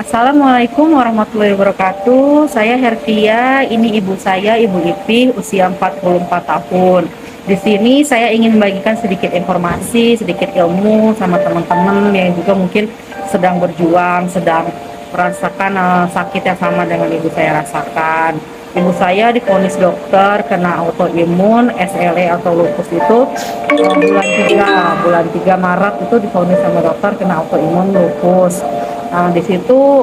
Assalamualaikum warahmatullahi wabarakatuh. Saya Hertia, ini ibu saya, Ibu Ipih, usia 44 tahun. Di sini saya ingin membagikan sedikit informasi, sedikit ilmu sama teman-teman yang juga mungkin sedang berjuang, sedang merasakan sakit yang sama dengan ibu saya rasakan. Ibu saya divonis dokter kena autoimun SLE atau lupus itu bulan 3 Maret itu divonis sama dokter kena autoimun lupus. Nah, di situ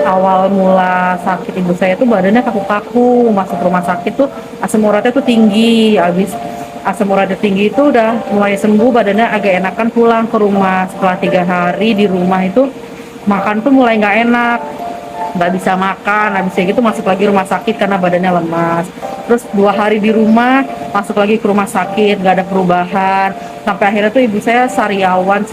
awal mula sakit ibu saya tuh badannya kaku-kaku, masuk rumah sakit tuh asam uratnya tuh tinggi. Habis asam uratnya tinggi itu udah mulai sembuh, badannya agak enakan, pulang ke rumah. Setelah 3 hari di rumah itu makan tuh mulai nggak enak, nggak bisa makan. Habis itu masuk lagi rumah sakit karena badannya lemas. Terus 2 hari di rumah, masuk lagi ke rumah sakit, nggak ada perubahan. Sampai akhirnya tuh ibu saya sariawan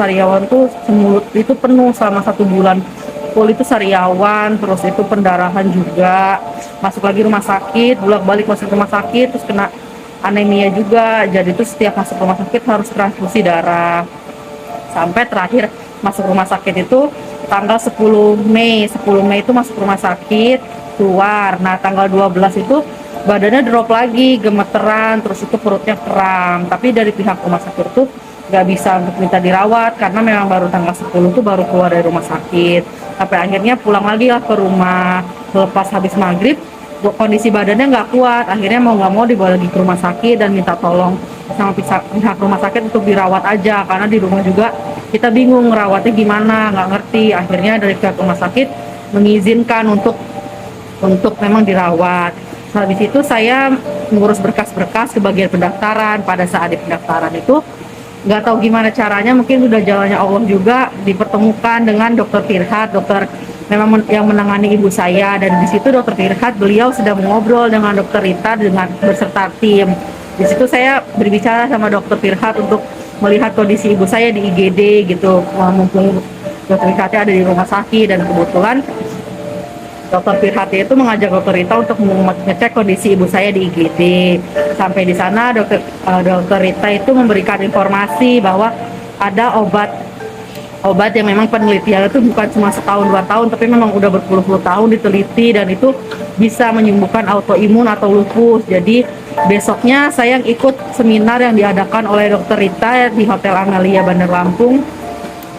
tuh mulut itu penuh selama 1 bulan. Full itu sariawan, terus itu pendarahan juga. Masuk lagi rumah sakit, bolak-balik masuk rumah sakit, terus kena anemia juga. Jadi tuh setiap masuk rumah sakit harus transfusi darah. Sampai terakhir masuk rumah sakit itu tanggal 10 Mei. 10 Mei itu masuk rumah sakit, keluar. Nah, tanggal 12 itu badannya drop lagi, gemeteran, terus itu perutnya kram. Tapi dari pihak rumah sakit itu nggak bisa untuk minta dirawat karena memang baru tanggal 10 itu baru keluar dari rumah sakit. Sampai akhirnya pulang lagi lah ke rumah. Lepas habis maghrib, kondisi badannya nggak kuat. Akhirnya mau nggak mau dibawa lagi ke rumah sakit dan minta tolong sama pihak rumah sakit untuk dirawat aja, karena di rumah juga kita bingung ngerawatnya gimana, nggak ngerti. Akhirnya dari pihak rumah sakit mengizinkan untuk memang dirawat. Habis itu saya mengurus berkas-berkas ke bagian pendaftaran. Pada saat di pendaftaran itu nggak tahu gimana caranya, mungkin udah jalannya Allah juga, dipertemukan dengan dokter Firhat, dokter memang yang menangani ibu saya. Dan di situ dokter Firhat, beliau sedang mengobrol dengan dokter Rita dengan beserta tim. Di situ saya berbicara sama dokter Firhat untuk melihat kondisi ibu saya di IGD gitu, mumpung dokter Firhatnya ada di rumah sakit. Dan kebetulan dokter Firhat itu mengajak dokter Rita untuk mengecek kondisi ibu saya di IGD. Sampai di sana dokter Rita itu memberikan informasi bahwa ada obat yang memang penelitiannya itu bukan cuma setahun 2 tahun, tapi memang udah berpuluh-puluh tahun diteliti, dan itu bisa menyembuhkan autoimun atau lupus. Jadi besoknya saya ikut seminar yang diadakan oleh dokter Rita di Hotel Amalia Bandar Lampung.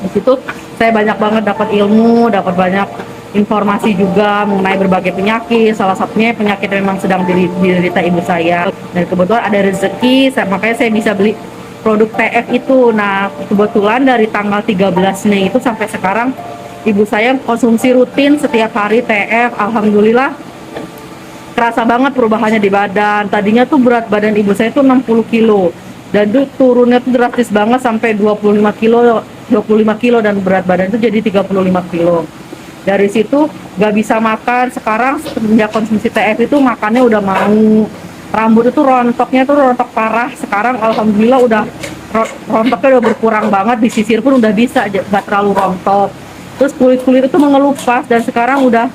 Di situ saya banyak banget dapat ilmu, dapat banyak informasi juga mengenai berbagai penyakit. Salah satunya penyakit yang memang sedang diderita ibu saya. Dan kebetulan ada rezeki, makanya saya bisa beli produk TF itu. Nah, kebetulan dari tanggal 13 Mei itu sampai sekarang ibu saya konsumsi rutin setiap hari TF. Alhamdulillah kerasa banget perubahannya di badan. Tadinya tuh berat badan ibu saya tuh 60 kilo, dan tuh turunnya tuh drastis banget sampai 25 kilo, dan berat badan itu jadi 35 kilo. Dari situ gak bisa makan. Sekarang semenjak konsumsi TF itu makannya udah mau. Rambut itu rontoknya tuh rontok parah. Sekarang alhamdulillah udah rontoknya udah berkurang banget, disisir pun udah bisa, gak terlalu rontok. Terus kulit itu mengelupas, dan sekarang udah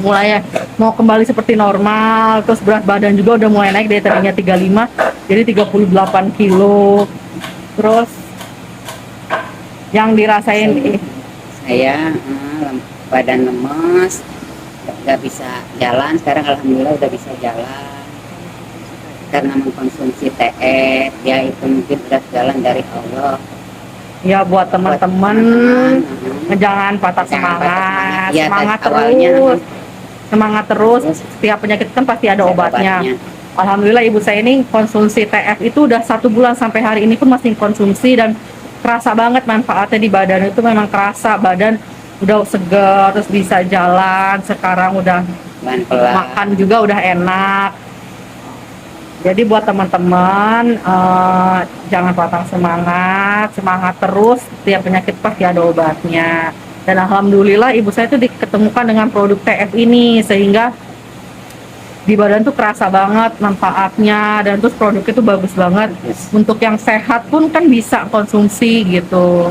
mulai mau kembali seperti normal. Terus berat badan juga udah mulai naik dari tadinya 35 jadi 38 kilo. Terus yang dirasain Saya badan lemes, nggak bisa jalan. Sekarang alhamdulillah udah bisa jalan karena mengkonsumsi TF. Ya itu mungkin udah jalan dari Allah. ya, buat teman-teman jangan patah semangat. Ya, Semangat awalnya, terus. Semangat terus. Setiap penyakit kan pasti ada obatnya. Alhamdulillah ibu saya ini konsumsi TF itu udah 1 bulan, sampai hari ini pun masih konsumsi, dan kerasa banget manfaatnya di badan. Itu memang kerasa, badan udah segar, terus bisa jalan. Sekarang udah pelan-pelan. makan juga udah enak. Jadi buat teman-teman jangan patah semangat, semangat terus. Setiap penyakit pasti ada obatnya. Dan alhamdulillah ibu saya itu diketemukan dengan produk TF ini, sehingga di badan tuh kerasa banget manfaatnya, dan terus produknya tuh bagus banget. Untuk yang sehat pun kan bisa konsumsi gitu.